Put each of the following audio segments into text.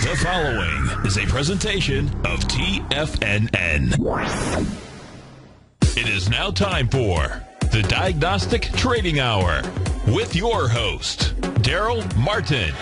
The following is a presentation of TFNN. It is now time for the Diagnostic Trading Hour with your host, Darrell Martin.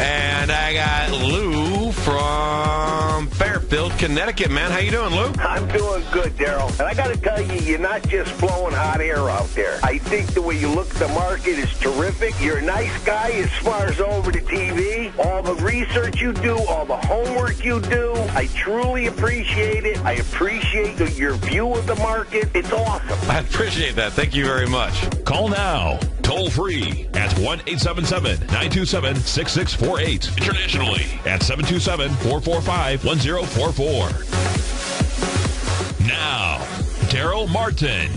And I got Lou from Fairfield, Connecticut, man. How you doing, Lou? I'm doing good, Darrell. And I got to tell you, you're not just blowing hot air out there. I think the way you look at the market is terrific. You're a nice guy as far as over the TV. All the research you do, all the homework you do, I truly appreciate it. I appreciate your view of the market. It's awesome. I appreciate that. Thank you very much. Call now, toll free at 1-877-927-6648. Internationally at 727-445-1044. Now, Darrell Martin.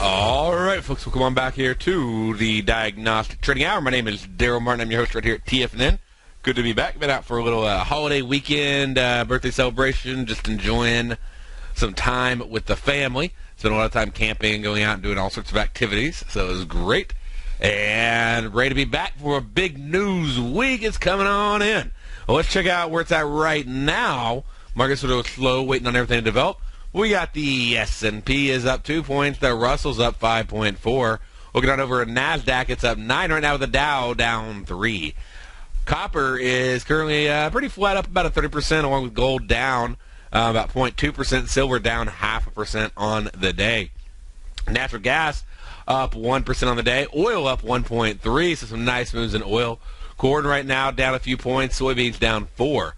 All right, folks, welcome on back here to the Diagnostic Trading Hour. My name is Darrell Martin. I'm your host right here at TFNN. Good to be back. Been out for a little holiday weekend, birthday celebration, just enjoying some time with the family. Spent a lot of time camping, going out and doing all sorts of activities, so it was great. And ready to be back for a big news week. It's coming on in. Well, let's check out where it's at right now. Market's sort of slow, waiting on everything to develop. We got the S&P is up 2 points. The Russell's up 5.4. Looking on over at NASDAQ, it's up 9 right now with the Dow down 3. Copper is currently pretty flat, up about a 30%, along with gold down about 0.2%. Silver down 0.5% on the day. Natural gas up 1% on the day. Oil up 1.3, so some nice moves in oil. Corn right now down a few points. Soybeans down 4.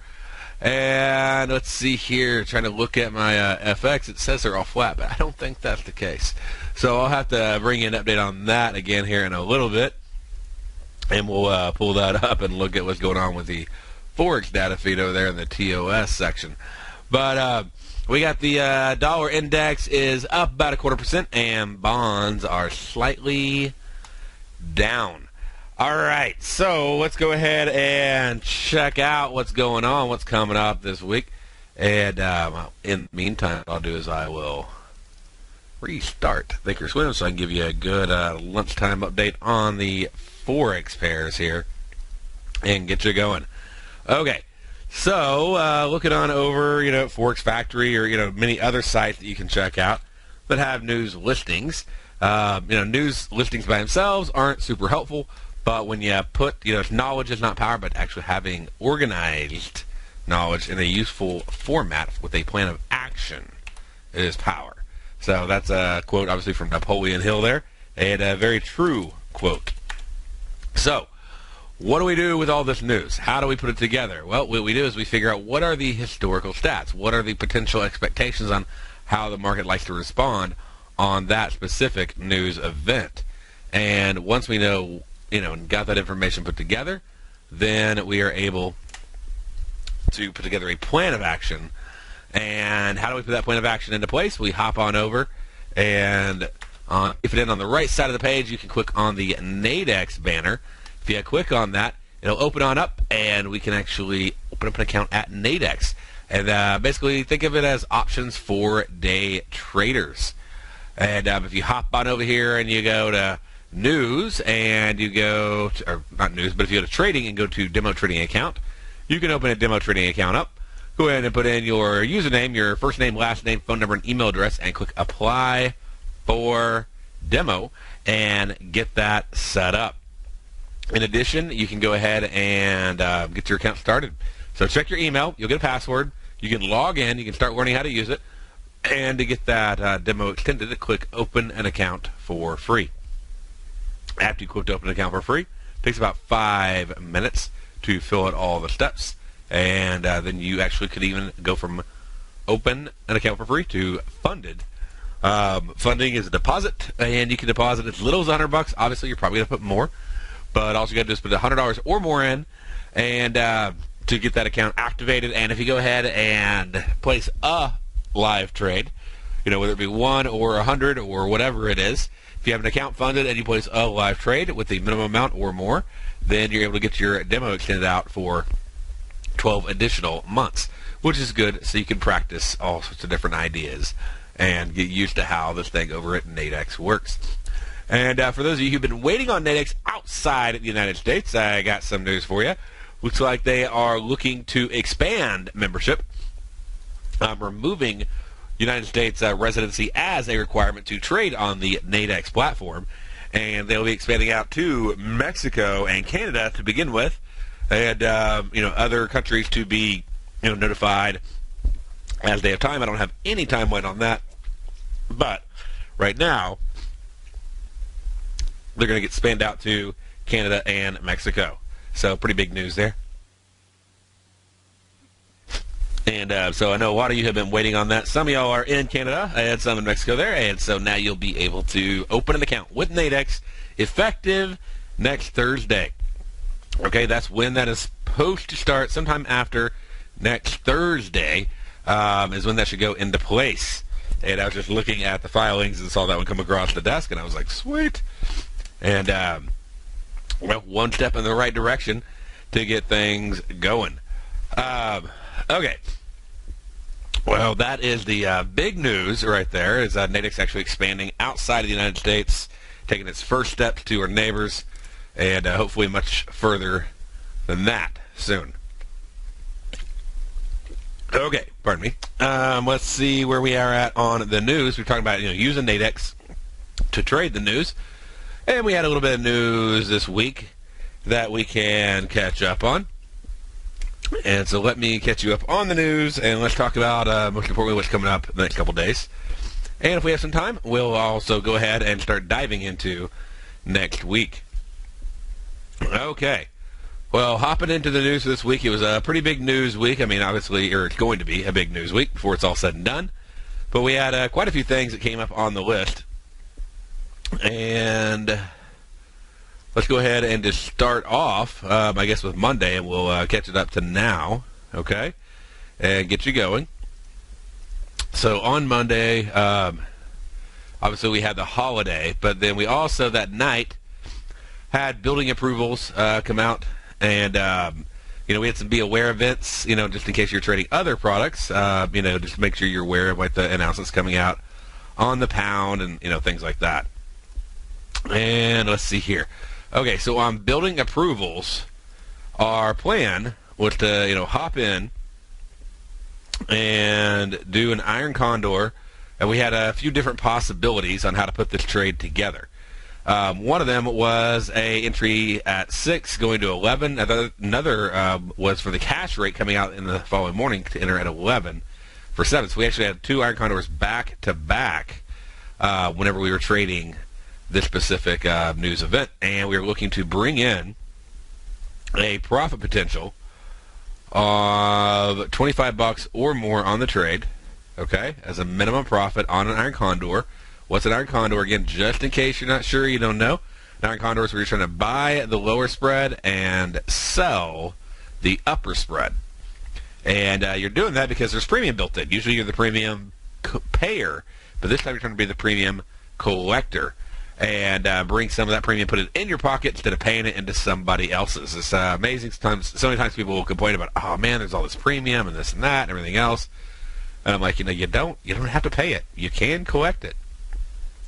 And let's see here. Trying to look at my FX. It says they're all flat, but I don't think that's the case. So I'll have to bring you an update on that again here in a little bit. And we'll pull that up and look at what's going on with the Forex data feed over there in the TOS section. But we got the dollar index is up about 0.25%, and bonds are slightly down. All right, so let's go ahead and check out what's going on, what's coming up this week. And in the meantime, what I'll do is I will restart Thinkorswim so I can give you a good lunchtime update on the Forex pairs here and get you going. Okay. So, looking on over, Forex Factory or, many other sites that you can check out that have news listings. News listings by themselves aren't super helpful, but when you put, knowledge is not power, but actually having organized knowledge in a useful format with a plan of action is power. So that's a quote, obviously, from Napoleon Hill there, and a very true quote. So, what do we do with all this news? How do we put it together? Well, what we do is we figure out what are the historical stats, what are the potential expectations on how the market likes to respond on that specific news event. And once we know, and got that information put together, then we are able to put together a plan of action. And how do we put that plan of action into place? We hop on over, and if it's on the right side of the page, you can click on the Nadex banner. If you click on that, it'll open on up, and we can actually open up an account at Nadex. And basically, think of it as options for day traders. And if you hop on over here and you go to news, and you go to, or not news, but if you go to trading and go to demo trading account, you can open a demo trading account up. Go ahead and put in your username, your first name, last name, phone number, and email address, and click apply for demo, and get that set up. In addition, you can go ahead and get your account started. So check your email. You'll get a password. You can log in. You can start learning how to use it. And to get that demo extended, click Open an Account for free. After you click Open an Account for free, it takes about 5 minutes to fill out all the steps. And then you actually could even go from Open an Account for free to Funded. Funding is a deposit, and you can deposit as little as $100. Obviously, you're probably going to put more. But all you got to do is put $100 or more in, and to get that account activated. And if you go ahead and place a live trade, whether it be 1 or 100 or whatever it is, if you have an account funded and you place a live trade with the minimum amount or more, then you're able to get your demo extended out for 12 additional months, which is good, so you can practice all sorts of different ideas and get used to how this thing over at Nadex works. And for those of you who've been waiting on Nadex outside of the United States, I got some news for you. looks like they are looking to expand membership, removing United States residency as a requirement to trade on the Nadex platform, and they'll be expanding out to Mexico and Canada to begin with, and other countries to be notified as they have time. I don't have any timeline on that, but right now they're going to get spanned out to Canada and Mexico. So pretty big news there. And so I know a lot of you have been waiting on that. Some of y'all are in Canada and some in Mexico there. And so now you'll be able to open an account with Nadex effective next Thursday. Okay, that's when that is supposed to start. Sometime after next Thursday is when that should go into place. And I was just looking at the filings and saw that one come across the desk, and I was like, sweet. And, one step in the right direction to get things going. Okay. Well, that is the big news right there, is Nadex actually expanding outside of the United States, taking its first steps to our neighbors, and hopefully much further than that soon. Okay, pardon me. Let's see where we are at on the news. We're talking about using Nadex to trade the news, and we had a little bit of news this week that we can catch up on. And so let me catch you up on the news, and let's talk about, most importantly, what's coming up the next couple days. And if we have some time, we'll also go ahead and start diving into next week. Okay. Well, hopping into the news this week, it was a pretty big news week. I mean, obviously, or it's going to be a big news week before it's all said and done. But we had quite a few things that came up on the list. And let's go ahead and just start off, I guess, with Monday, and we'll catch it up to now, okay, and get you going. So on Monday, obviously we had the holiday, but then we also that night had building approvals come out, and we had some be aware events, just in case you're trading other products, just make sure you're aware of like the announcements coming out on the pound and things like that. And let's see here. Okay, so on building approvals, our plan was to, hop in and do an iron condor, and we had a few different possibilities on how to put this trade together. One of them was a entry at 6 going to 11. Another was for the cash rate coming out in the following morning to enter at 11 for 7. So we actually had 2 iron condors back to back whenever we were trading this specific news event, and we were looking to bring in a profit potential of $25 or more on the trade, okay, as a minimum profit on an iron condor. What's an iron condor? Again, just in case you're not sure, you don't know, an iron condor is where you're trying to buy the lower spread and sell the upper spread. And you're doing that because there's premium built in. Usually you're the premium payer, but this time you're trying to be the premium collector and bring some of that premium, put it in your pocket instead of paying it into somebody else's. It's amazing. So many times people will complain about, oh man, there's all this premium and this and that and everything else. And I'm like, you don't have to pay it. You can collect it.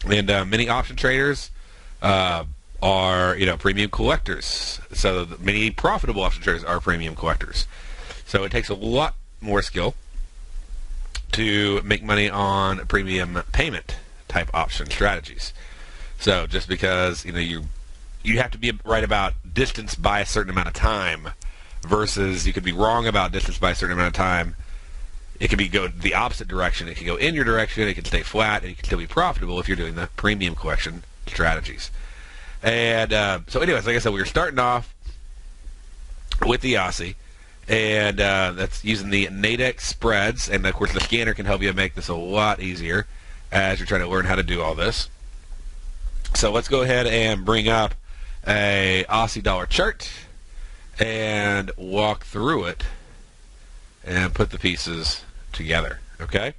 And many option traders are, premium collectors. So many profitable option traders are premium collectors. So it takes a lot more skill to make money on premium payment type option strategies. So just because you have to be right about distance by a certain amount of time, versus you could be wrong about distance by a certain amount of time. It could go the opposite direction. It can go in your direction. It can stay flat, and you can still be profitable if you're doing the premium collection strategies. And so, anyways, like I said, we were starting off with the Aussie, and that's using the Nadex spreads. And of course, the scanner can help you make this a lot easier as you're trying to learn how to do all this. So let's go ahead and bring up a Aussie dollar chart and walk through it and put the pieces together, okay?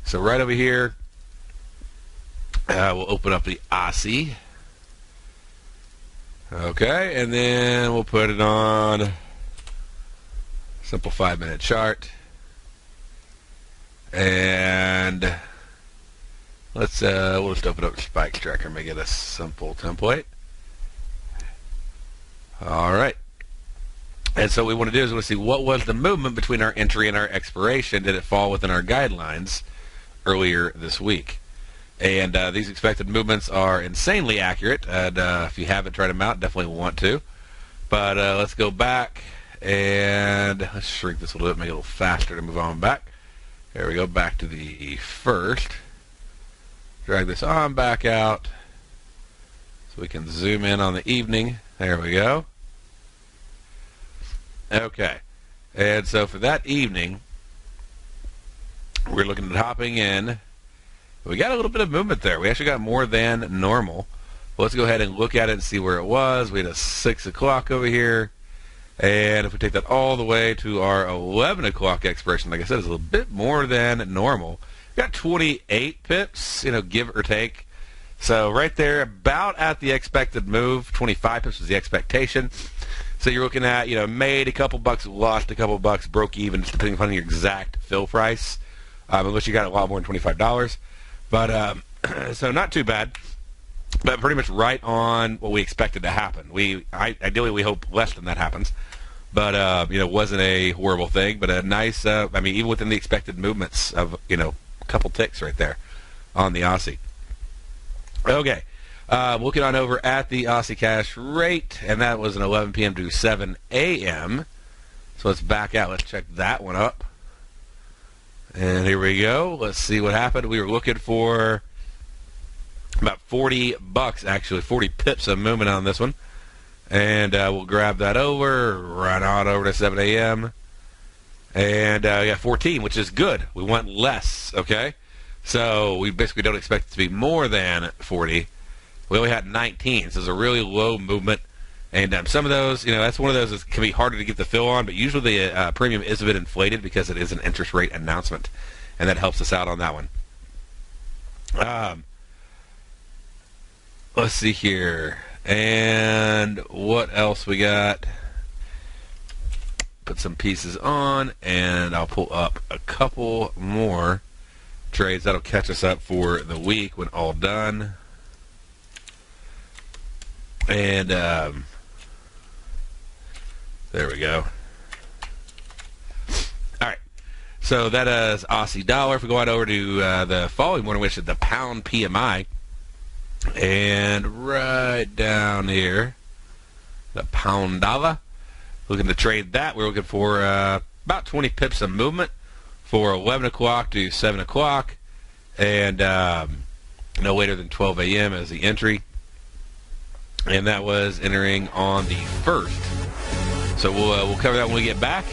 So right over here, we'll open up the Aussie. Okay, and then we'll put it on simple 5-minute chart. And we'll just open up the spike tracker and make it a simple template. All right. And so what we want to do is we want to see what was the movement between our entry and our expiration. Did it fall within our guidelines earlier this week? And these expected movements are insanely accurate. And if you haven't tried them out, definitely want to. But let's go back and let's shrink this a little bit, make it a little faster to move on back. There we go, back to the first. Drag this on back out so we can zoom in on the evening. There we go. Okay, and so for that evening, we're looking at hopping in. We got a little bit of movement there. We actually got more than normal. Well, let's go ahead and look at it and see where it was. We had a 6 o'clock over here. And if we take that all the way to our 11 o'clock expiration, like I said, it's a little bit more than normal. We got 28 pips, give or take. So right there, about at the expected move. 25 pips was the expectation. So you're looking at, made a couple bucks, lost a couple bucks, broke even, just depending upon your exact fill price, unless you got a lot more than $25. But so not too bad, but pretty much right on what we expected to happen. Ideally we hope less than that happens, but it wasn't a horrible thing, but a nice. Even within the expected movements of a couple ticks right there on the Aussie. Okay. Looking on over at the Aussie cash rate, and that was an 11 p.m. to 7 a.m. So let's back out. Let's check that one up. And here we go. Let's see what happened. We were looking for about 40 bucks, actually, 40 pips of movement on this one. And we'll grab that over, right on over to 7 a.m. And we got 14, which is good. We want less, okay? So we basically don't expect it to be more than 40. We only had 19, so it's a really low movement. And some of those, that's one of those that can be harder to get the fill on, but usually the premium is a bit inflated because it is an interest rate announcement, and that helps us out on that one. Let's see here. And what else we got? Put some pieces on, and I'll pull up a couple more trades. That'll catch us up for the week when all done. And there we go. All right. So that is Aussie dollar. If we go on over to the following morning, which is the pound PMI. And right down here, the pound dollar. Looking to trade that. We're looking for about 20 pips of movement for 11 o'clock to 7 o'clock. And no later than 12 a.m. as the entry. And that was entering on the 1st. So we'll cover that when we get back.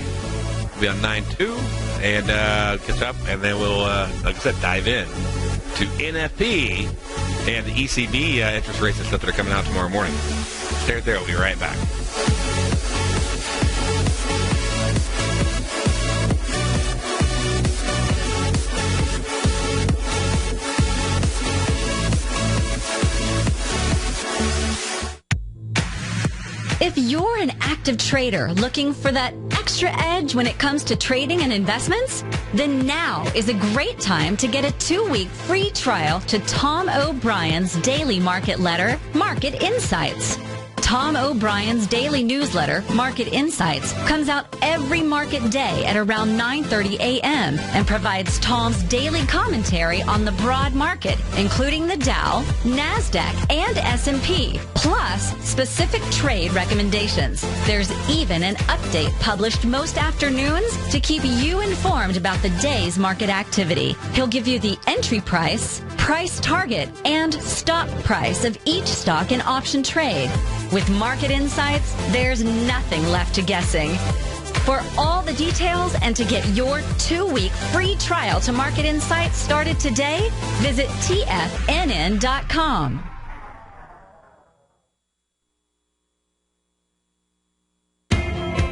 We'll be on 9-2 and catch up. And then we'll, like I said, dive in to NFP and the ECB interest rates and stuff that are coming out tomorrow morning. Stay right there. We'll be right back. If you're an active trader looking for that extra edge when it comes to trading and investments, then now is a great time to get a 2-week free trial to Tom O'Brien's daily market letter, Market Insights. Tom O'Brien's daily newsletter, Market Insights, comes out every market day at around 9:30 a.m. and provides Tom's daily commentary on the broad market, including the Dow, NASDAQ, and S&P, plus specific trade recommendations. There's even an update published most afternoons to keep you informed about the day's market activity. He'll give you the entry price, price target, and stop price of each stock and option trade. With Market Insights, there's nothing left to guessing. For all the details and to get your 2-week free trial to Market Insights started today, visit TFNN.com.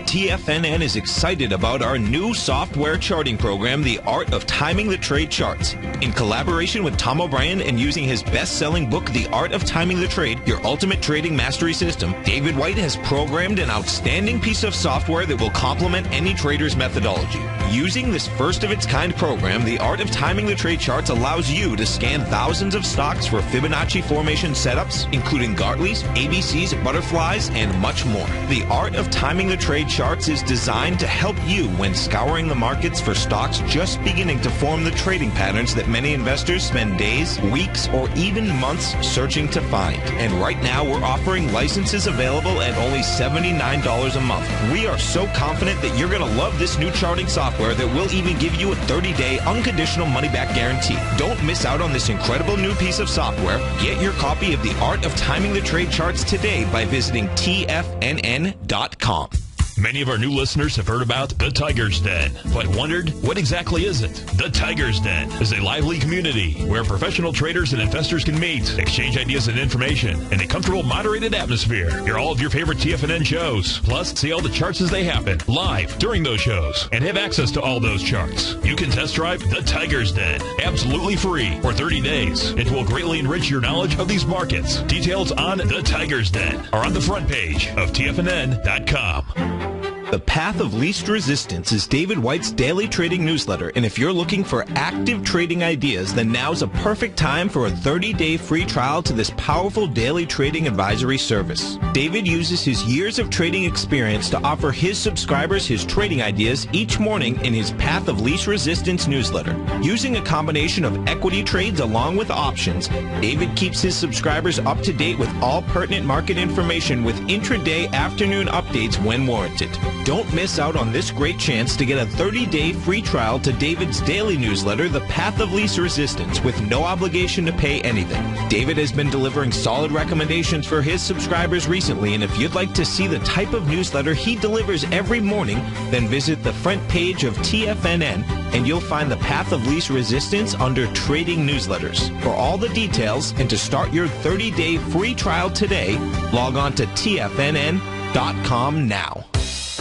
TFNN is excited about our new software charting program, The Art of Timing the Trade Charts. In collaboration with Tom O'Brien and using his best-selling book, The Art of Timing the Trade, Your Ultimate Trading Mastery System, David White has programmed an outstanding piece of software that will complement any trader's methodology. Using this first-of-its-kind program, The Art of Timing the Trade Charts allows you to scan thousands of stocks for Fibonacci formation setups, including Gartley's, ABC's, butterflies, and much more. The Art of Timing the Trade Charts Charts is designed to help you when scouring the markets for stocks just beginning to form the trading patterns that many investors spend days, weeks, or even months searching to find. And right now, we're offering licenses available at only $79 a month. We are so confident that you're going to love this new charting software that will even give you a 30-day unconditional money-back guarantee. Don't miss out on this incredible new piece of software. Get your copy of The Art of Timing the Trade Charts today by visiting TFNN.com. Many of our new listeners have heard about the Tiger's Den, but wondered, what exactly is it? The Tiger's Den is a lively community where professional traders and investors can meet, exchange ideas and information in a comfortable, moderated atmosphere. Hear all of your favorite TFNN shows, plus see all the charts as they happen, live during those shows, and have access to all those charts. You can test drive the Tiger's Den, absolutely free, for 30 days. It will greatly enrich your knowledge of these markets. Details on the Tiger's Den are on the front page of TFNN.com. The Path of Least Resistance is David White's daily trading newsletter, and if you're looking for active trading ideas, then now's a perfect time for a 30-day free trial to this powerful daily trading advisory service. David uses his years of trading experience to offer his subscribers his trading ideas each morning in his Path of Least Resistance newsletter. Using a combination of equity trades along with options, David keeps his subscribers up to date with all pertinent market information with intraday afternoon updates when warranted. Don't miss out on this great chance to get a 30-day free trial to David's daily newsletter, The Path of Least Resistance, with no obligation to pay anything. David has been delivering solid recommendations for his subscribers recently, and if you'd like to see the type of newsletter he delivers every morning, then visit the front page of TFNN, and you'll find The Path of Least Resistance under Trading Newsletters. For all the details and to start your 30-day free trial today, log on to TFNN.com now.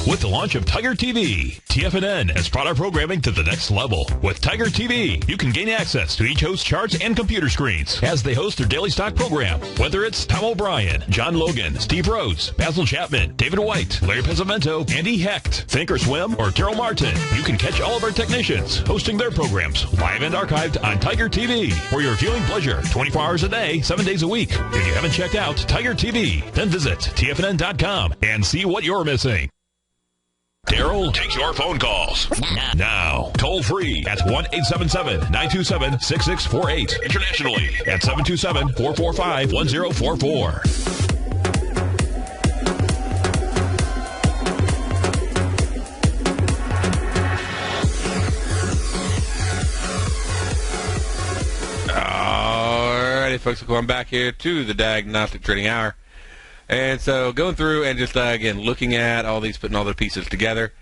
With the launch of Tiger TV, TFNN has brought our programming to the next level. With Tiger TV, you can gain access to each host's charts and computer screens as they host their daily stock program. Whether it's Tom O'Brien, John Logan, Steve Rhodes, Basil Chapman, David White, Larry Pezzamento, Andy Hecht, Thinkorswim, or Darrell Martin, you can catch all of our technicians hosting their programs live and archived on Tiger TV for your viewing pleasure 24 hours a day, 7 days a week. If you haven't checked out Tiger TV, then visit TFNN.com and see what you're missing. Darrell takes your phone calls now. Toll free at 1-877-927-6648. Internationally at 727-445-1044. Alrighty, folks, we're going back here to the Diagnostic Trading Hour. And so going through and just, again, looking at all these, putting all the pieces together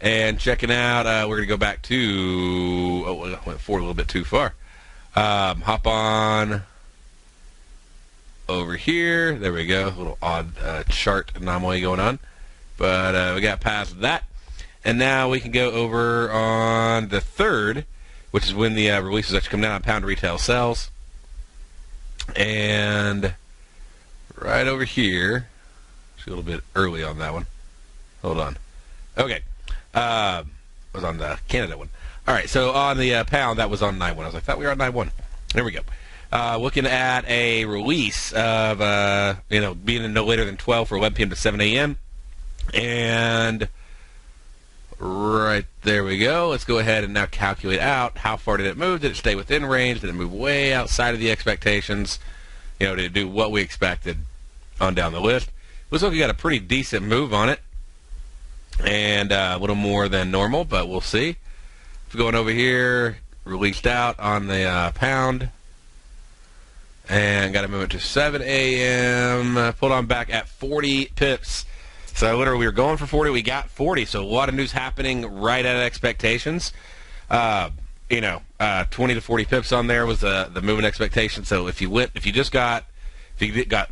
and checking out, we're going to go back to, I went forward a little bit too far. Hop on over here. There we go. A little odd chart anomaly going on. But we got past that. And now we can go over on the 3rd, which is when the releases actually come down on pound retail sales. And right over here, it's a little bit early on that one. Hold on. Okay. Was on the Canada one. All right, so on the pound, that was on 9-1. I was like, I thought we were on 9-1. There we go. Looking at a release of, being no later than 12 for 11 p.m. to 7 a.m. And right there we go. Let's go ahead and now calculate out how far did it move. Did it stay within range? Did it move way outside of the expectations? Did it do what we expected on down the list? Looks like we got a pretty decent move on it. And a little more than normal, but we'll see. If we're going over here, released out on the pound. And got to move it to 7 a.m. Pulled on back at 40 pips. So literally we were going for 40. We got 40. So a lot of news happening right at expectations. 20 to 40 pips on there was the moving expectation. So if you got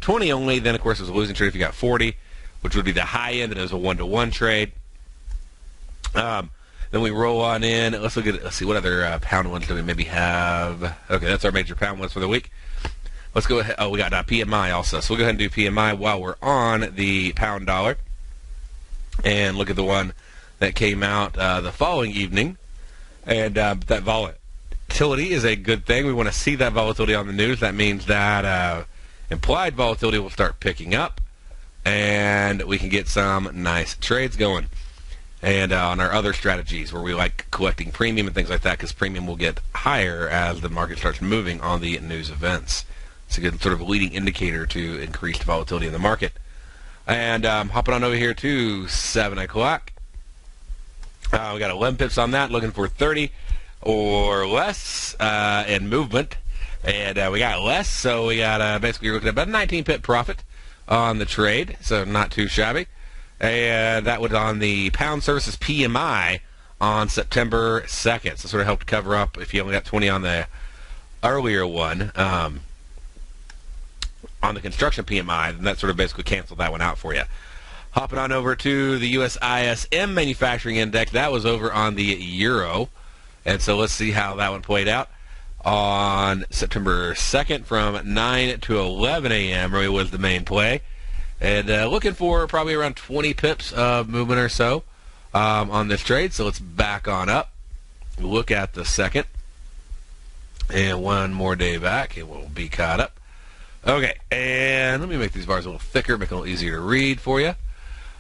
20 only, then of course it was a losing trade. If you got 40, which would be the high end, and it was a 1-to-1 trade. Then we roll on in. Let's see what other pound ones do we maybe have. Okay, that's our major pound ones for the week. Let's go ahead. Oh, we got PMI also. So we'll go ahead and do PMI while we're on the pound dollar. And look at the one that came out the following evening. And that volatility is a good thing. We want to see that volatility on the news. That means that implied volatility will start picking up. And we can get some nice trades going. and on our other strategies where we like collecting premium and things like that, because premium will get higher as the market starts moving on the news events. It's a good sort of leading indicator to increased volatility in the market. And hopping on over here to 7 o'clock. We got 11 pips on that, looking for 30 or less in movement. And we got less, so we got basically you're looking at about a 19 pip profit on the trade, so not too shabby. And that was on the Pound Services PMI on September 2nd. So sort of helped cover up if you only got 20 on the earlier one. On the construction PMI, then that sort of basically canceled that one out for you. Hopping on over to the US ISM Manufacturing Index, that was over on the euro. And so let's see how that one played out. On September 2nd from 9 to 11 a.m. really was the main play. And looking for probably around 20 pips of movement or so on this trade. So let's back on up. Look at the second. And one more day back, and we'll be caught up. Okay, and let me make these bars a little thicker, make it a little easier to read for you.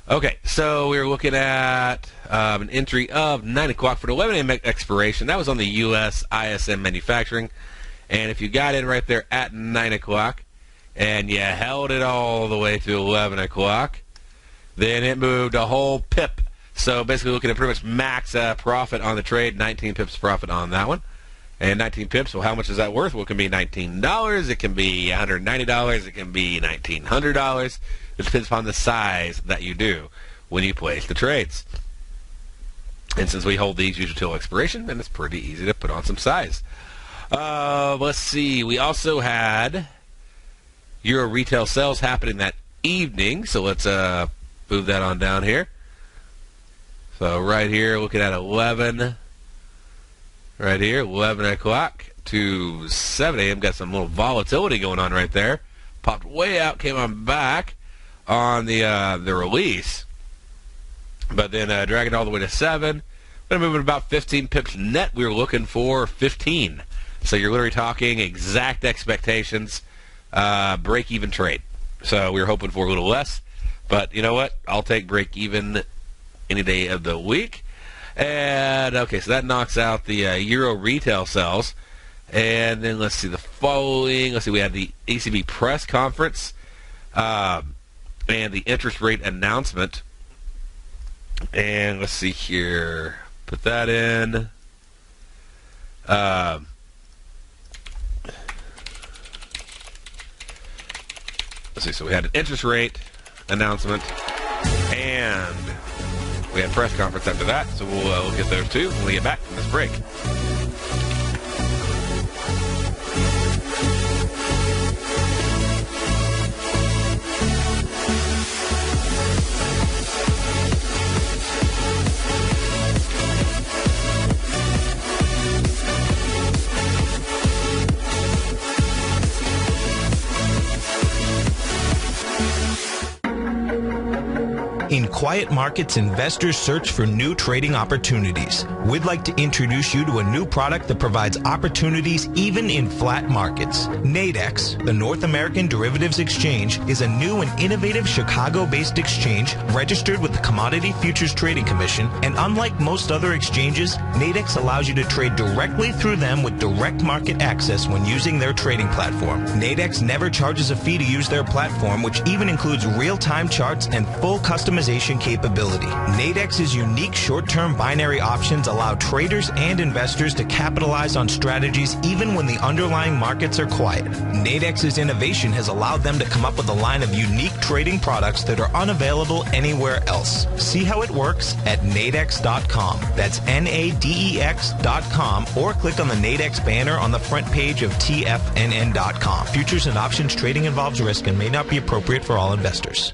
Okay, so we're looking at an entry of 9 o'clock for the 11 a.m. expiration. That was on the U.S. ISM Manufacturing. And if you got in right there at 9 o'clock and you held it all the way to 11 o'clock, then it moved a whole pip. So basically looking at pretty much max profit on the trade, 19 pips profit on that one. And 19 pips, well, how much is that worth? Well, it can be $19, it can be $190, it can be $1,900. It depends upon the size that you do when you place the trades. And since we hold these usually till expiration, then it's pretty easy to put on some size. Let's see. We also had Euro retail sales happening that evening, so let's move that on down here. So right here, looking at 11. Right here, 11 o'clock to 7 a.m. Got some little volatility going on right there. Popped way out, came on back on the release. But then dragging it all the way to 7. We're moving about 15 pips net. We were looking for 15. So you're literally talking exact expectations, break-even trade. So we were hoping for a little less. But you know what? I'll take break-even any day of the week. And, okay, so that knocks out the Euro retail sales. And then let's see the following. Let's see, we had the ECB press conference and the interest rate announcement. And let's see here. Put that in. Let's see, so we had an interest rate announcement and we had press conference after that, so we'll get those two when we get back from this break. In quiet markets, investors search for new trading opportunities. We'd like to introduce you to a new product that provides opportunities even in flat markets. Nadex, the North American Derivatives Exchange, is a new and innovative Chicago-based exchange registered with the Commodity Futures Trading Commission, and unlike most other exchanges, Nadex allows you to trade directly through them with direct market access when using their trading platform. Nadex never charges a fee to use their platform, which even includes real-time charts and full customization capability. Nadex's unique short-term binary options allow traders and investors to capitalize on strategies even when the underlying markets are quiet. Nadex's innovation has allowed them to come up with a line of unique trading products that are unavailable anywhere else. See how it works at nadex.com. That's NADEX.com, or click on the Nadex banner on the front page of TFNN.com. Futures and options trading involves risk and may not be appropriate for all investors.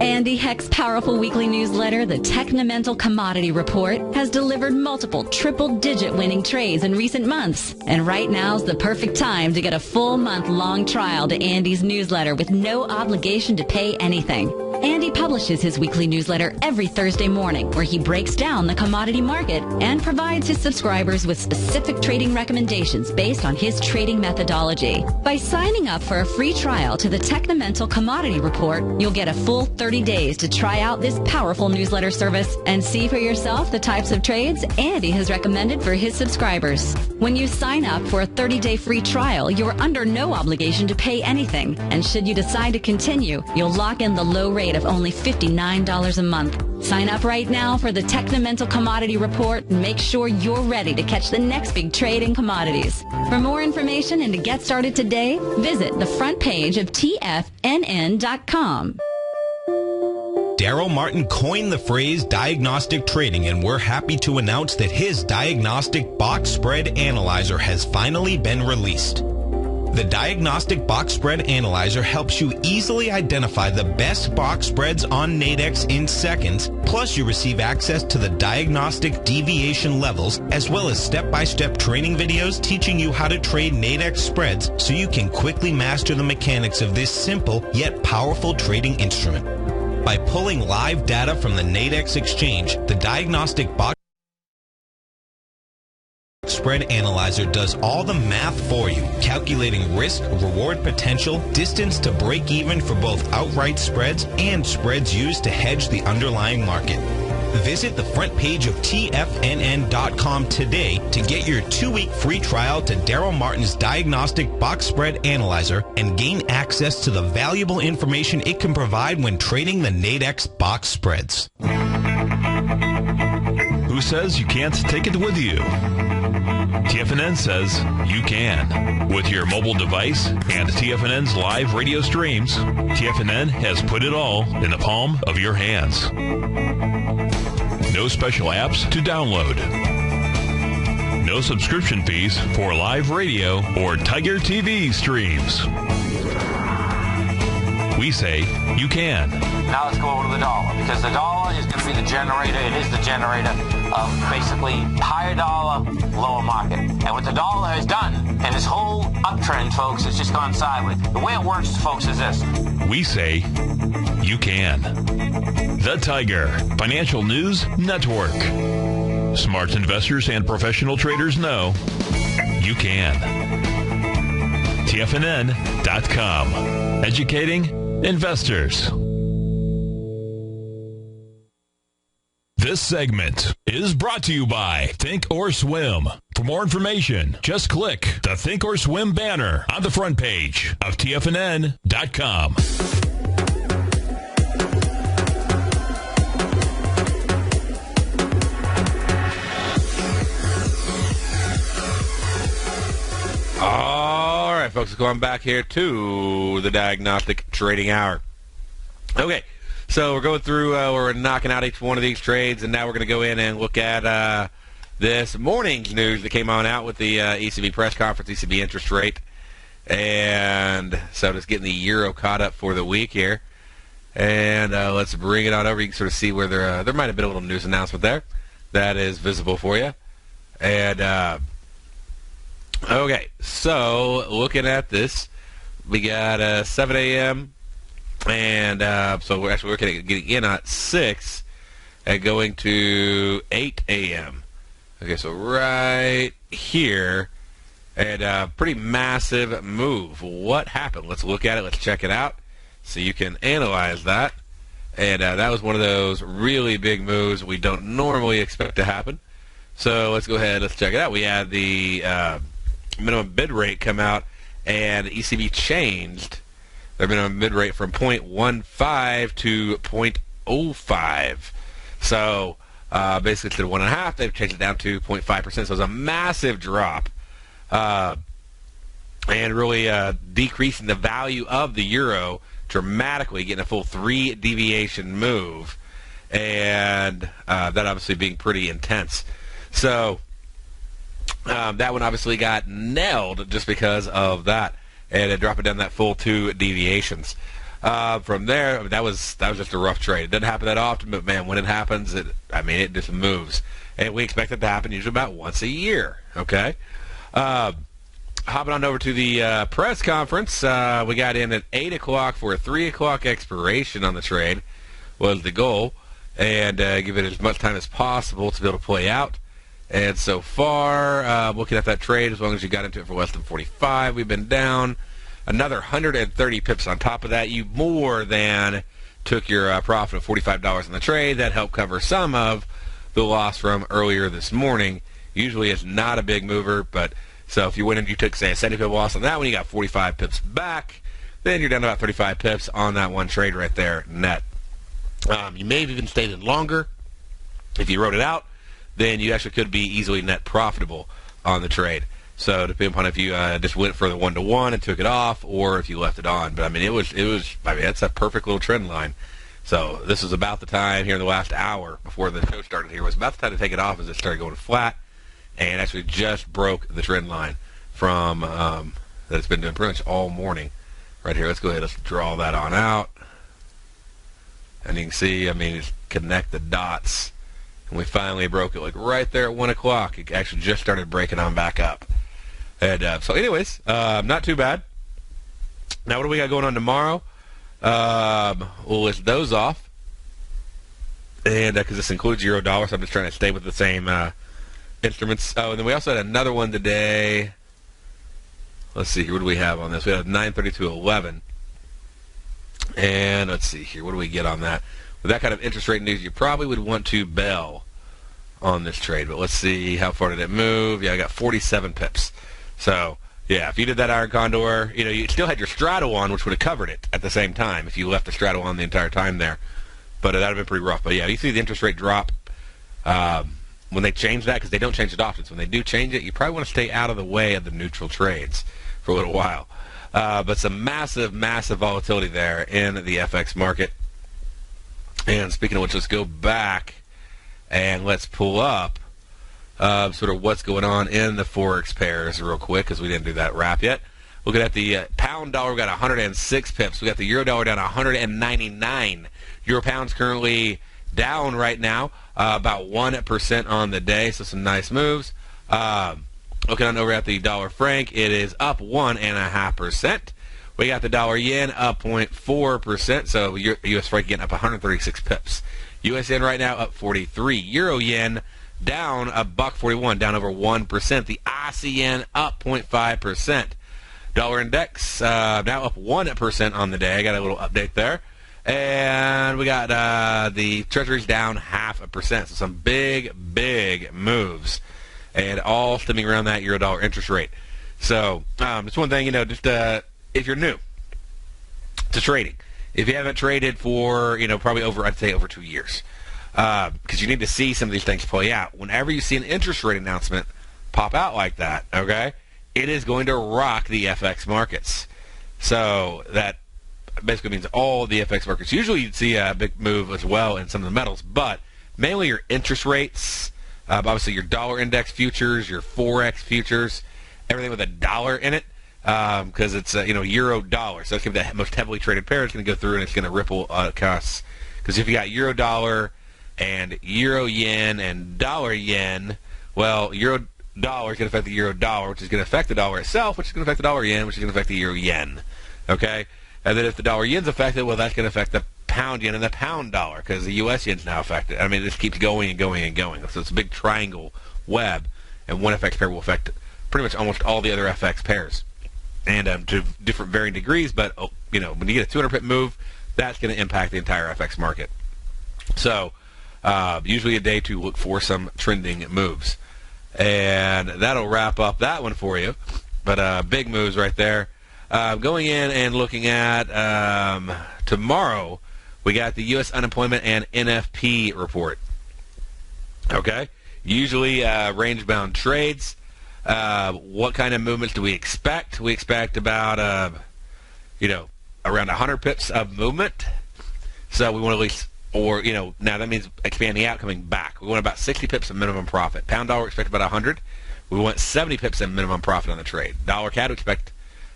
Andy Heck's powerful weekly newsletter, the Technomental Commodity Report, has delivered multiple triple-digit winning trades in recent months. And right now's the perfect time to get a full month-long trial to Andy's newsletter with no obligation to pay anything. Andy publishes his weekly newsletter every Thursday morning, where he breaks down the commodity market and provides his subscribers with specific trading recommendations based on his trading methodology. By signing up for a free trial to the Technomental Commodity Report, you'll get a full 30 days to try out this powerful newsletter service and see for yourself the types of trades Andy has recommended for his subscribers. When you sign up for a 30-day free trial, you're under no obligation to pay anything. And should you decide to continue, you'll lock in the low rate of only $59 a month. Sign up right now for the Technomental Commodity Report and make sure you're ready to catch the next big trade in commodities. For more information and to get started today, visit the front page of TFNN.com. Darrell Martin coined the phrase diagnostic trading, and we're happy to announce that his Diagnostic Box Spread Analyzer has finally been released. The Diagnostic Box Spread Analyzer helps you easily identify the best box spreads on Nadex in seconds, plus you receive access to the diagnostic deviation levels, as well as step-by-step training videos teaching you how to trade Nadex spreads so you can quickly master the mechanics of this simple yet powerful trading instrument. By pulling live data from the Nadex exchange, the Diagnostic Box Spread Analyzer does all the math for you, calculating risk, reward potential, distance to break even for both outright spreads and spreads used to hedge the underlying market. Visit the front page of TFNN.com today to get your 2-week free trial to Darrell Martin's Diagnostic Box Spread Analyzer and gain access to the valuable information it can provide when trading the Nadex box spreads. Who says you can't take it with you? TFNN says you can. With your mobile device and TFNN's live radio streams, TFNN has put it all in the palm of your hands. No special apps to download. No subscription fees for live radio or Tiger TV streams. We say you can. Now let's go over to the dollar, because the dollar is going to be the generator. It is the generator of basically higher dollar, lower market. And what the dollar has done, and this whole uptrend, folks, has just gone sideways. The way it works, folks, is this. We say you can. The Tiger Financial News Network. Smart investors and professional traders know you can. TFNN.com. Educating investors. This segment is brought to you by Think or Swim. For more information, just click the Think or Swim banner on the front page of TFNN.com. All right, folks, going back here to the Diagnostic Trading Hour. Okay, so we're going through, we're knocking out each one of these trades, and now we're going to go in and look at this morning's news that came on out with the ECB press conference, ECB interest rate. And so just getting the euro caught up for the week here. And let's bring it on over. You can sort of see where there might have been a little news announcement there that is visible for you. And okay, so looking at this, we got 7 a.m. and so we're actually getting in at 6 and going to 8 a.m. Okay, so right here, and pretty massive move. What happened? Let's look at it. Let's check it out so you can analyze that. And that was one of those really big moves we don't normally expect to happen. So let's go ahead. Let's check it out. We had the minimum bid rate come out, and ECB changed their minimum bid rate from 0.15 to 0.05. So basically to 1.5, they've changed it down to 0.5%. So it was a massive drop, and really decreasing the value of the euro dramatically, getting a full 3 deviation move, and that obviously being pretty intense. So that one obviously got nailed just because of that, and it dropped it down that full 2 deviations. From there, that was just a rough trade. It doesn't happen that often, but man, when it happens, it just moves, and we expect it to happen usually about once a year. Okay, hopping on over to the press conference. We got in at 8 o'clock for a 3 o'clock expiration on the trade was the goal, and give it as much time as possible to be able to play out. And so far, looking at that trade, as long as you got into it for less than 45, we've been down another 130 pips on top of that. You more than took your profit of $45 on the trade. That helped cover some of the loss from earlier this morning. Usually it's not a big mover, but so if you went and you took, say, a 70 pip loss on that one, you got 45 pips back, then you're down to about 35 pips on that one trade right there net. You may have even stayed in longer. If you wrote it out, then you actually could be easily net profitable on the trade. So depending upon if you just went for the 1-to-1 and took it off, or if you left it on. But I mean, it was. I mean, that's a perfect little trend line. So this was about the time here in the last hour before the show started. Here was about the time to take it off as it started going flat, and actually just broke the trend line from that it's been doing pretty much all morning. Right here, let's go ahead. Let's draw that on out, and you can see. I mean, just connect the dots, and we finally broke it like right there at 1 o'clock. It actually just started breaking on back up. And so anyways, not too bad. Now what do we got going on tomorrow? We'll list those off. And because this includes euro dollar, so I'm just trying to stay with the same instruments. Oh, and then we also had another one today. Let's see here. What do we have on this? We had 932.11. And let's see here. What do we get on that? With that kind of interest rate news, you probably would want to bail on this trade. But let's see. How far did it move? Yeah, I got 47 pips. So, yeah, if you did that iron condor, you know, you still had your straddle on, which would have covered it at the same time if you left the straddle on the entire time there. But that would have been pretty rough. But, yeah, you see the interest rate drop when they change that, because they don't change it often. So when they do change it, you probably want to stay out of the way of the neutral trades for a little while. But some massive, massive volatility there in the FX market. And speaking of which, let's go back and let's pull up sort of what's going on in the Forex pairs real quick, because we didn't do that wrap yet. Looking at the pound dollar, we got 106 pips. We got the euro dollar down 199. Euro pound's currently down right now, about 1% on the day, so some nice moves. Looking on over at the dollar franc, it is up 1.5%. We got the dollar yen up 0.4%, so U.S. franc yen up 136 pips. U.S. yen right now up 43. Euro yen down $1.41, down over 1%. The Aussie yen up 0.5%. Dollar index now up 1% on the day. I got a little update there. And we got the treasuries down 0.5%. So some big, big moves. And all stemming around that euro-dollar interest rate. So just one thing, you know, just if you're new to trading, if you haven't traded for, you know, probably I'd say over 2 years, because you need to see some of these things play out. Whenever you see an interest rate announcement pop out like that, okay, it is going to rock the FX markets. So that basically means all the FX markets. Usually you'd see a big move as well in some of the metals, but mainly your interest rates, obviously your dollar index futures, your Forex futures, everything with a dollar in it, because it's you know, euro dollar. So it's going to be the most heavily traded pair. It's going to go through and it's going to ripple across. Because if you got euro dollar and euro yen and dollar yen, well, euro dollar is going to affect the euro dollar, which is going to affect the dollar itself, which is going to affect the dollar yen, which is going to affect the euro yen. Okay? And then if the dollar yen's affected, well, that's going to affect the pound yen and the pound dollar, because the U.S. yen's now affected. I mean, this keeps going and going and going. So it's a big triangle web, and one FX pair will affect pretty much almost all the other FX pairs, and to different varying degrees. But you know, when you get a 200 pip move, that's going to impact the entire FX market. So usually a day to look for some trending moves, and that'll wrap up that one for you. But big moves right there. Going in and looking at tomorrow, we got the U.S. unemployment and NFP report. Okay, usually range-bound trades. What kind of movements do we expect? We expect about you know, around 100 pips of movement. So we want at least, or you know, now that means expanding out, coming back. We want about 60 pips of minimum profit. Pound dollar, we expect about 100. We want 70 pips of minimum profit on the trade. Dollar CAD, we expect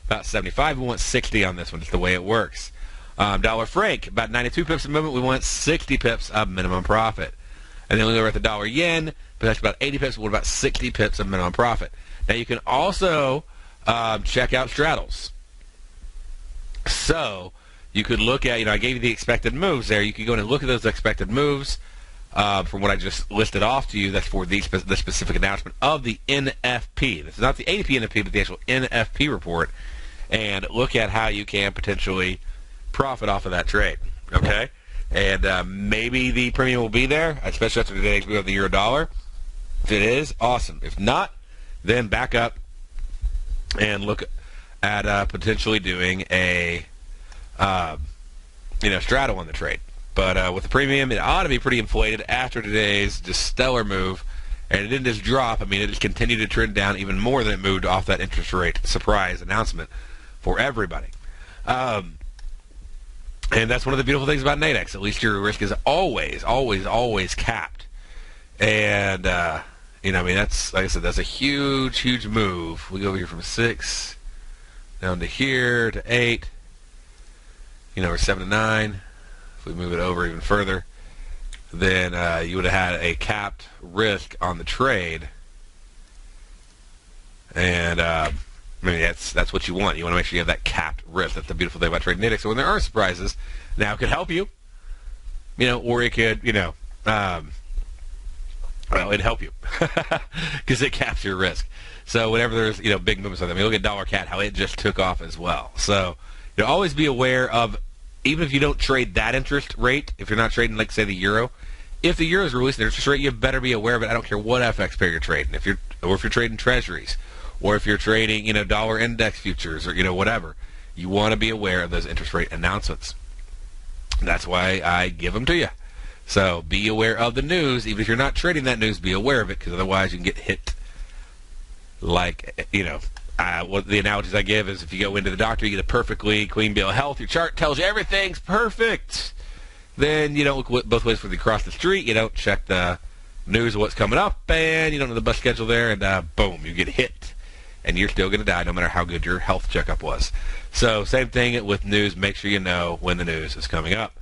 about 75. We want 60 on this one. Just the way it works. Dollar franc, about 92 pips of movement. We want 60 pips of minimum profit. And then we go at the dollar yen, but that's about 80 pips. We want about 60 pips of minimum profit. Now you can also check out straddles. So you could look at, I gave you the expected moves there. You could go in and look at those expected moves from what I just listed off to you. That's for the specific announcement of the NFP. This is not the ADP NFP, but the actual NFP report. And look at how you can potentially profit off of that trade. Okay? And maybe the premium will be there, especially after today's move of the euro dollar. If it is, awesome. If not, then back up and look at potentially doing a straddle on the trade. But with the premium, it ought to be pretty inflated after today's just stellar move. And it didn't just drop. I mean, it just continued to trend down even more than it moved off that interest rate surprise announcement for everybody. And that's one of the beautiful things about Nadex. At least your risk is always, always, always capped. And, that's, like I said, that's a huge, huge move. We go over here from 6 down to here to 8, or 7 to 9. If we move it over even further, then you would have had a capped risk on the trade. And, that's what you want. You want to make sure you have that capped risk. That's the beautiful thing about trading Nadex. So when there are surprises, now it could help you, or it could, it'd help you because it caps your risk. So whenever there's, big movements like that, look at dollar CAD, how it just took off as well. So, always be aware of, even if you don't trade that interest rate, if you're not trading, like, say, the euro, if the euro is releasing their interest rate, you better be aware of it. I don't care what FX pair you're trading. If you're trading treasuries, or if you're trading, dollar index futures, or, whatever, you want to be aware of those interest rate announcements. That's why I give them to you. So be aware of the news. Even if you're not trading that news, be aware of it, because otherwise you can get hit. Like, what the analogies I give is, if you go into the doctor, you get a perfectly clean bill of health, your chart tells you everything's perfect. Then you don't look both ways for the across the street. You don't check the news of what's coming up, and you don't know the bus schedule there, and boom, you get hit. And you're still going to die no matter how good your health checkup was. So same thing with news. Make sure you know when the news is coming up.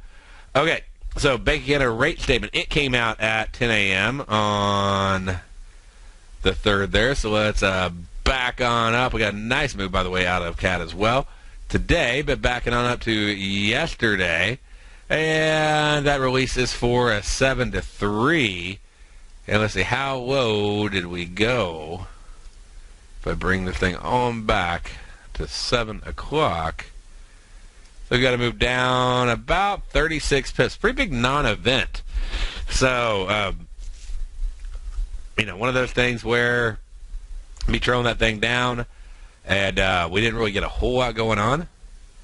Okay, so Bank of Canada rate statement. It came out at 10 a.m. on the 3rd there. So let's back on up. We got a nice move, by the way, out of CAD as well today, but backing on up to yesterday. And that release is for a 7-3. And let's see, how low did we go? If I bring the thing on back to 7 o'clock, so we've got to move down about 36 pips. Pretty big non-event. So, one of those things where me trailing that thing down, and we didn't really get a whole lot going on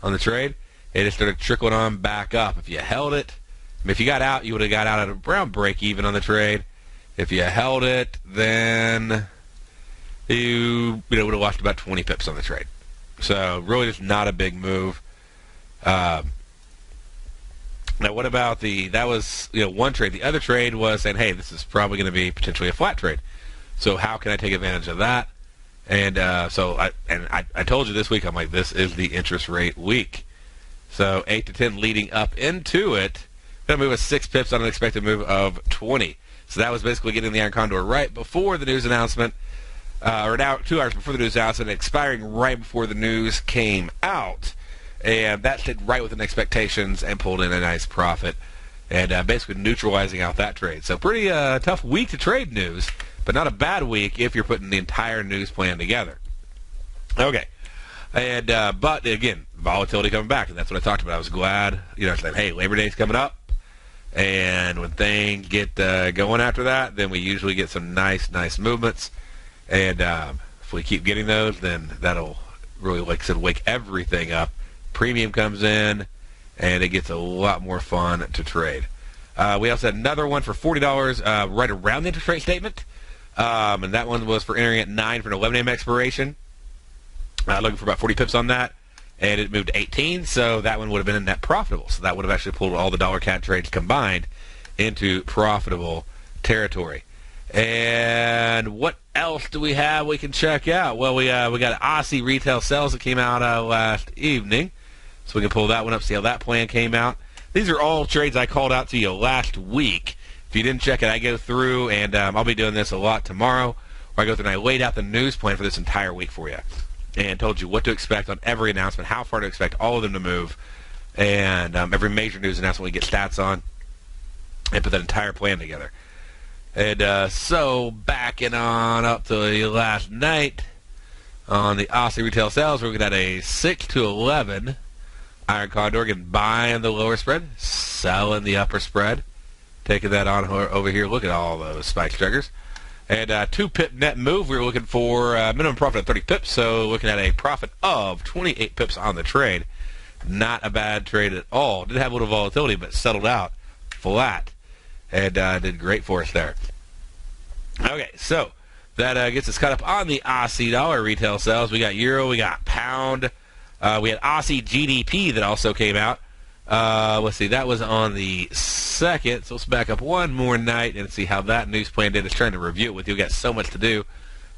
the trade. It just started trickling on back up. If you held it, if you got out, you would have got out at around break even on the trade. If you held it, then you would have lost about 20 pips on the trade. So really just not a big move. Now what about that was one trade. The other trade was saying, hey, this is probably going to be potentially a flat trade. So how can I take advantage of that? And so I told you this week, I'm like, this is the interest rate week. So 8 to 10 leading up into it. Going to move a 6 pips on an expected move of 20. So that was basically getting the iron condor right before the news announcement. Or now 2 hours before the news announcement, expiring right before the news came out. And that stayed right within expectations and pulled in a nice profit. And basically neutralizing out that trade. So pretty tough week to trade news, but not a bad week if you're putting the entire news plan together. Okay. And but, again, volatility coming back. And that's what I talked about. I was glad, saying, hey, Labor Day's coming up. And when things get going after that, then we usually get some nice movements. And if we keep getting those, then that'll really, like I said, wake everything up. Premium comes in, and it gets a lot more fun to trade. We also had another one for $40 right around the interest rate statement. And that one was for entering at 9 for an 11 a.m. expiration. Looking for about 40 pips on that. And it moved to 18, so that one would have been in net profitable. So that would have actually pulled all the dollar CAD trades combined into profitable territory. And what else do we have we can check out? Well, we got Aussie retail sales that came out last evening. So we can pull that one up, see how that plan came out. These are all trades I called out to you last week. If you didn't check it, I go through, and I'll be doing this a lot tomorrow, where I go through and I laid out the news plan for this entire week for you. and told you what to expect on every announcement, how far to expect all of them to move, and every major news announcement we get stats on, and put that entire plan together. And so backing on up to the last night on the Aussie retail sales, we're looking at a 6-11. Iron Condor again buying the lower spread, selling the upper spread. Taking that on over here. Look at all those spike strikers. And 2-pip net move. We were looking for minimum profit of 30 pips, so looking at a profit of 28 pips on the trade. Not a bad trade at all. Did have a little volatility, but settled out flat. And did great for us there. Okay, so that gets us caught up on the Aussie dollar retail sales. We got euro, we got pound. We had Aussie GDP that also came out. Let's see, that was on the 2nd, so let's back up one more night and see how that news plan did. I was trying to review it with you. We got so much to do.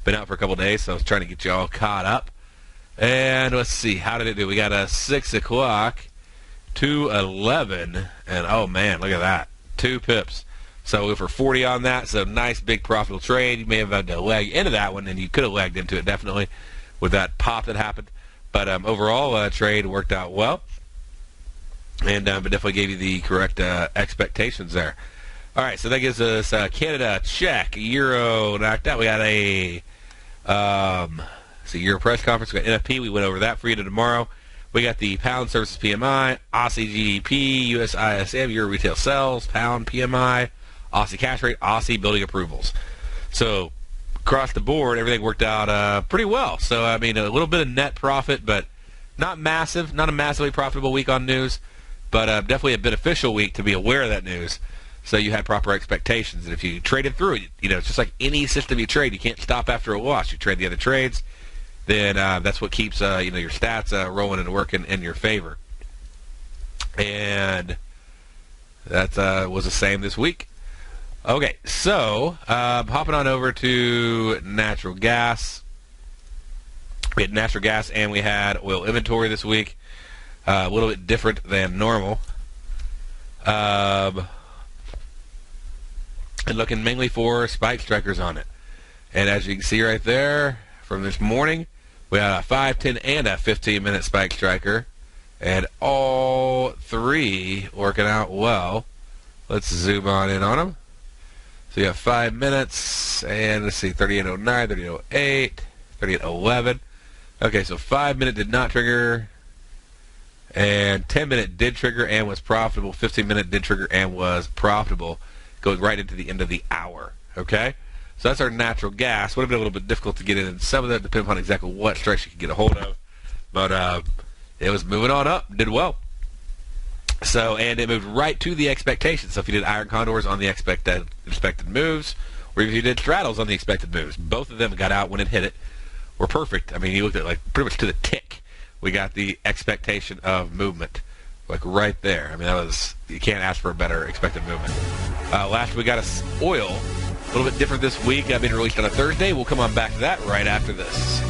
Been out for a couple days, so I was trying to get you all caught up. And let's see, how did it do? We got a 6 o'clock, 2-11, and oh man, look at that, 2 pips. So we were for 40 on that, so nice big profitable trade. You may have had to leg into that one, and you could have legged into it definitely with that pop that happened. But overall, trade worked out well. And but definitely gave you the correct expectations there. All right, so that gives us Canada check, Euro knocked out. We got a Euro press conference. We got NFP. We went over that for you tomorrow. We got the pound services PMI, Aussie GDP, US ISM, Euro retail sales, pound PMI, Aussie cash rate, Aussie building approvals. So across the board, everything worked out pretty well. So I mean, a little bit of net profit, but not massive. Not a massively profitable week on news. But definitely a beneficial week to be aware of that news, so you had proper expectations. And if you traded through it, it's just like any system you trade. You can't stop after a loss. You trade the other trades, then that's what keeps your stats rolling and working in your favor. And that was the same this week. Okay, so hopping on over to natural gas. We had natural gas and we had oil inventory this week. A little bit different than normal. And looking mainly for spike strikers on it. And as you can see right there from this morning, we had a 5, 10, and a 15-minute spike striker. And all three working out well. Let's zoom on in on them. So you have 5 minutes, and let's see, 38.09, 38.08, 38.11. Okay, so 5-minute did not trigger. And 10-minute did trigger and was profitable. 15-minute did trigger and was profitable. Going right into the end of the hour. Okay? So that's our natural gas. Would have been a little bit difficult to get in. And some of that depends on exactly what strikes you could get a hold of. But it was moving on up. Did well. So, and it moved right to the expectations. So if you did iron condors on the expected moves, or if you did straddles on the expected moves, both of them got out when it hit it. Were perfect. I mean, you looked at like pretty much to the tick. We got the expectation of movement, like right there. I mean, that was, you can't ask for a better expected movement. Last we got oil, a little bit different this week. Being released on a Thursday. We'll come on back to that right after this.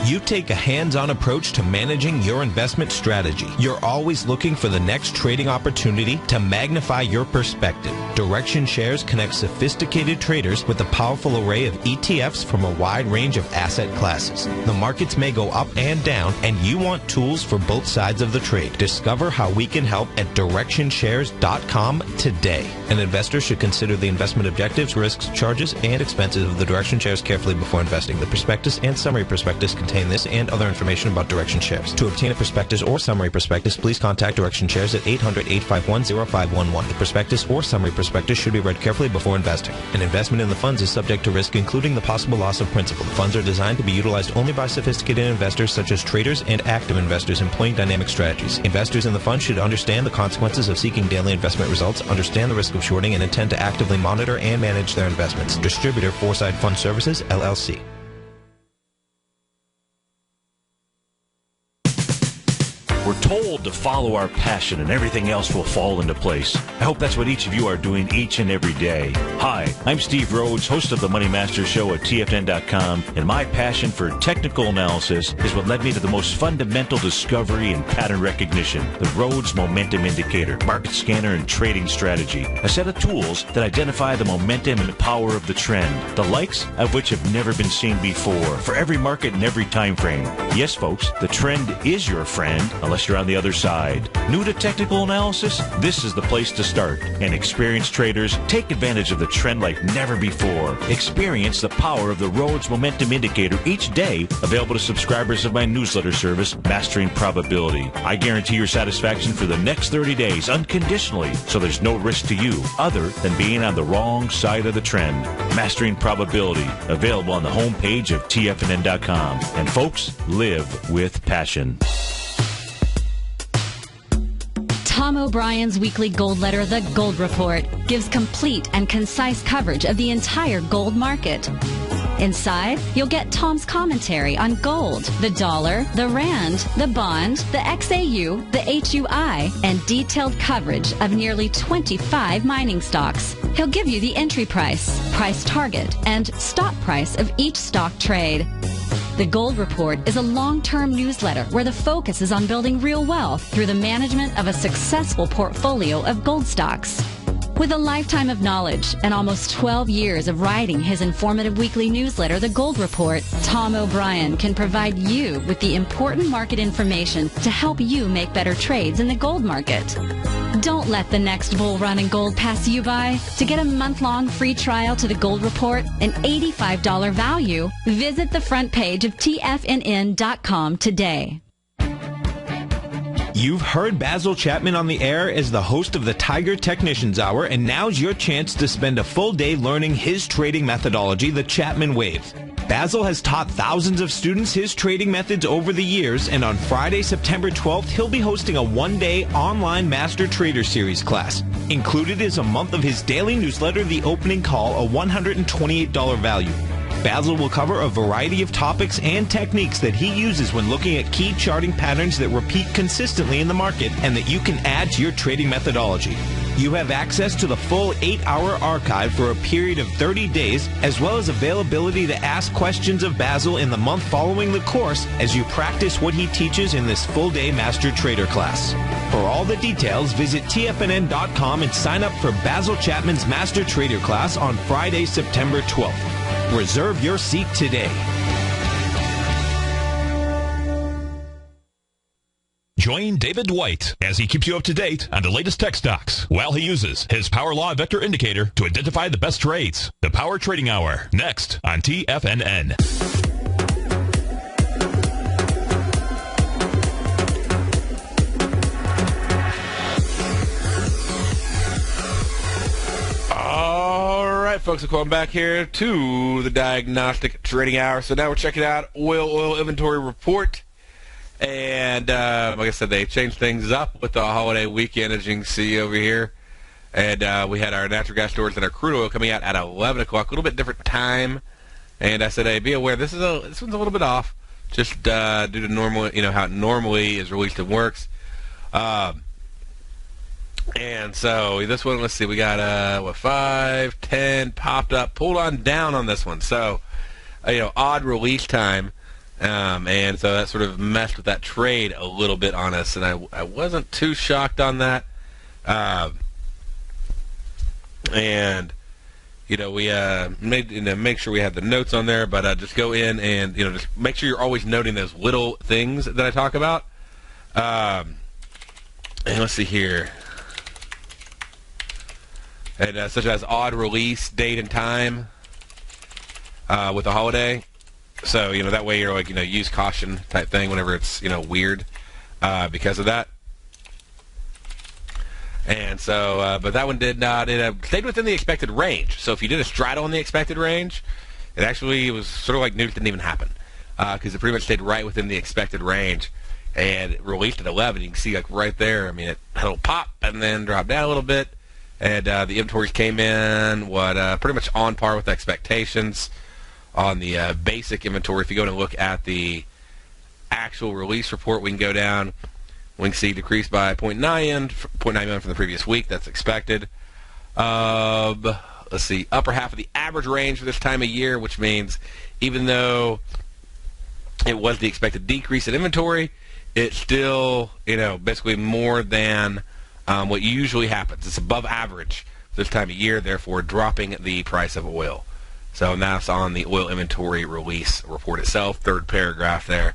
You take a hands-on approach to managing your investment strategy. You're always looking for the next trading opportunity to magnify your perspective. Direction Shares connects sophisticated traders with a powerful array of ETFs from a wide range of asset classes. The markets may go up and down, and you want tools for both sides of the trade. Discover how we can help at DirectionShares.com today. An investor should consider the investment objectives, risks, charges, and expenses of the Direction Shares carefully before investing. The prospectus and summary prospectus contain this and other information about Direction Shares. To obtain a prospectus or summary prospectus, please contact Direction Shares at 800-851-0511. The prospectus or summary prospectus should be read carefully before investing. An investment in the funds is subject to risk, including the possible loss of principal. The funds are designed to be utilized only by sophisticated investors such as traders and active investors employing dynamic strategies. Investors in the fund should understand the consequences of seeking daily investment results, understand the risk of shorting, and intend to actively monitor and manage their investments. Distributor, Foreside Fund Services, LLC. We're told to follow our passion and everything else will fall into place. I hope that's what each of you are doing each and every day. Hi, I'm Steve Rhodes, host of the Money Master Show at TFNN.com, and my passion for technical analysis is what led me to the most fundamental discovery in pattern recognition, the Rhodes Momentum Indicator, market scanner, and trading strategy, a set of tools that identify the momentum and power of the trend, the likes of which have never been seen before, for every market and every time frame. Yes, folks, the trend is your friend, unless you're on the other side. New to technical analysis? This is the place to start. And experienced traders, take advantage of the trend like never before. Experience the power of the Rhodes Momentum Indicator each day, available to subscribers of my newsletter service, Mastering Probability. I guarantee your satisfaction for the next 30 days unconditionally, so there's no risk to you other than being on the wrong side of the trend. Mastering Probability, available on the homepage of TFNN.com. And folks, live with passion. Tom O'Brien's weekly gold letter, The Gold Report, gives complete and concise coverage of the entire gold market. Inside, you'll get Tom's commentary on gold, the dollar, the rand, the bond, the XAU, the HUI, and detailed coverage of nearly 25 mining stocks. He'll give you the entry price, price target, and stop price of each stock trade. The Gold Report is a long-term newsletter where the focus is on building real wealth through the management of a successful portfolio of gold stocks. With a lifetime of knowledge and almost 12 years of writing his informative weekly newsletter, The Gold Report, Tom O'Brien can provide you with the important market information to help you make better trades in the gold market. Don't let the next bull run in gold pass you by. To get a month-long free trial to The Gold Report, an $85 value, visit the front page of TFNN.com today. You've heard Basil Chapman on the air as the host of the Tiger Technicians Hour, and now's your chance to spend a full day learning his trading methodology, the Chapman Wave. Basil has taught thousands of students his trading methods over the years, and on Friday, September 12th, he'll be hosting a one-day online Master Trader Series class. Included is a month of his daily newsletter, The Opening Call, a $128 value. Basil will cover a variety of topics and techniques that he uses when looking at key charting patterns that repeat consistently in the market and that you can add to your trading methodology. You have access to the full 8-hour archive for a period of 30 days, as well as availability to ask questions of Basil in the month following the course as you practice what he teaches in this full-day Master Trader class. For all the details, visit TFNN.com and sign up for Basil Chapman's Master Trader class on Friday, September 12th. Reserve your seat today. Join David White as he keeps you up to date on the latest tech stocks while he uses his Power Law Vector Indicator to identify the best trades. The Power Trading Hour, next on TFNN. All right, folks, welcome back here to the Diagnostic Trading Hour. So now we're checking out oil inventory report. And like I said, they changed things up with the holiday weekend, as you can see over here. And we had our natural gas storage and our crude oil coming out at 11 o'clock, a little bit different time. And I said, hey, be aware, this one's a little bit off, just due to normal, how it normally is released and works. And so this one, let's see, we got 5, 10 popped up, pulled on down on this one. So, odd release time. And so that sort of messed with that trade a little bit on us, and I wasn't too shocked on that. And we make sure we have the notes on there, but just go in and just make sure you're always noting those little things that I talk about. And let's see here, and such as odd release date and time with the holiday. So, that way you're use caution type thing whenever it's, weird because of that. And so, but that one did not, it stayed within the expected range. So if you did a straddle in the expected range, it actually was sort of like news didn't even happen because it pretty much stayed right within the expected range. And it released at 11. You can see right there, it had a little pop and then dropped down a little bit. And the inventories came in, pretty much on par with expectations. On the basic inventory, if you go and look at the actual release report, we can go down. Wing C decreased by 0.9 million from the previous week. That's expected. Let's see, upper half of the average range for this time of year, which means even though it was the expected decrease in inventory, it's still, basically more than what usually happens. It's above average this time of year, therefore dropping the price of oil. So that's on the oil inventory release report itself, third paragraph there.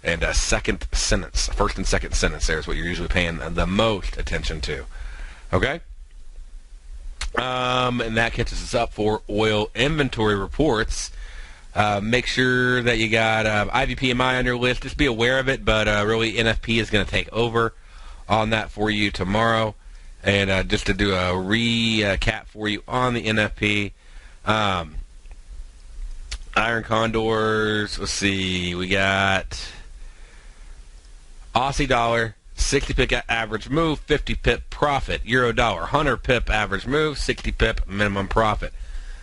And second sentence, first and second sentence there is what you're usually paying the most attention to. Okay? And that catches us up for oil inventory reports. Make sure that you got IVPMI on your list. Just be aware of it, but really NFP is going to take over on that for you tomorrow. And just to do a recap for you on the NFP, iron condors, let's see, we got Aussie dollar, 60 pip average move, 50 pip profit. Euro dollar, 100 pip average move, 60 pip minimum profit.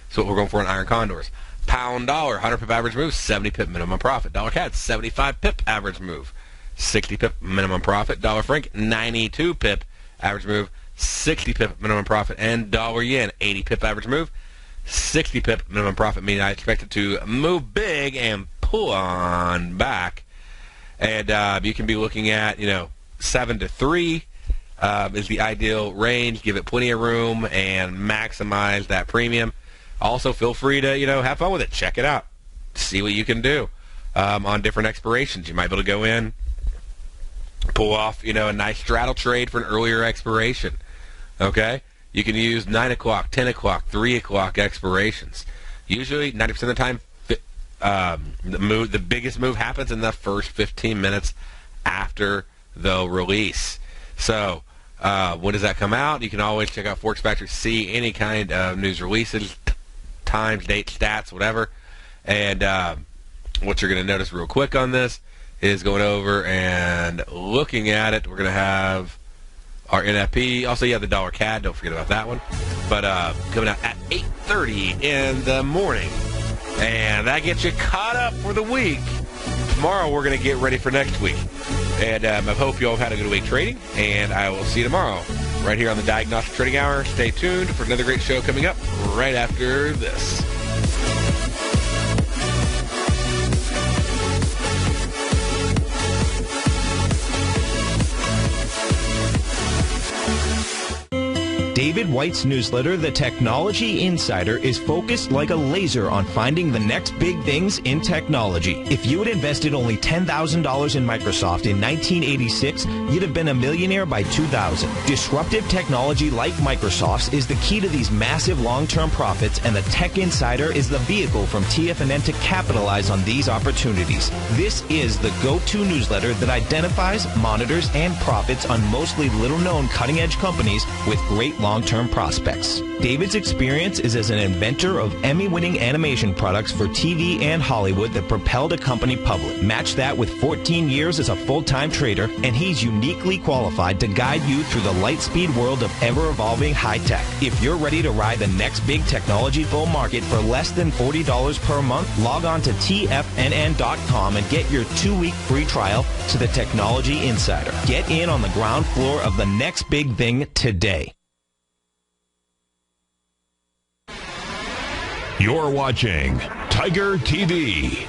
That's what we're going for in iron condors. Pound dollar, 100 pip average move, 70 pip minimum profit. Dollar CAD, 75 pip average move, 60 pip minimum profit. Dollar franc, 92 pip average move, 60 pip minimum profit. And dollar yen, 80 pip average move, 60 pip minimum profit, meaning I expect it to move big and pull on back. And you can be looking at, 7 to 3 is the ideal range. Give it plenty of room and maximize that premium. Also, feel free to, have fun with it. Check it out. See what you can do on different expirations. You might be able to go in, pull off, a nice straddle trade for an earlier expiration. Okay? You can use 9 o'clock, 10 o'clock, 3 o'clock expirations. Usually, 90% of the time, the biggest move happens in the first 15 minutes after the release. So, when does that come out? You can always check out Forex Factory, see any kind of news releases, times, dates, stats, whatever. And what you're going to notice real quick on this is going over and looking at it. We're going to have our NFP. Also, the dollar CAD. Don't forget about that one. But coming out at 8:30 in the morning. And that gets you caught up for the week. Tomorrow, we're going to get ready for next week. And I hope you all have had a good week trading. And I will see you tomorrow right here on the Diagnostic Trading Hour. Stay tuned for another great show coming up right after this. David White's newsletter, The Technology Insider, is focused like a laser on finding the next big things in technology. If you had invested only $10,000 in Microsoft in 1986, you'd have been a millionaire by 2000. Disruptive technology like Microsoft's is the key to these massive long-term profits, and the Tech Insider is the vehicle from TFNN to capitalize on these opportunities. This is the go-to newsletter that identifies, monitors, and profits on mostly little-known cutting-edge companies with great long-term prospects. David's experience is as an inventor of Emmy-winning animation products for TV and Hollywood that propelled a company public. Match that with 14 years as a full-time trader, and he's uniquely qualified to guide you through the light-speed world of ever-evolving high-tech. If you're ready to ride the next big technology bull market for less than $40 per month, log on to TFNN.com and get your 2-week free trial to the Technology Insider. Get in on the ground floor of the next big thing today. You're watching Tiger TV.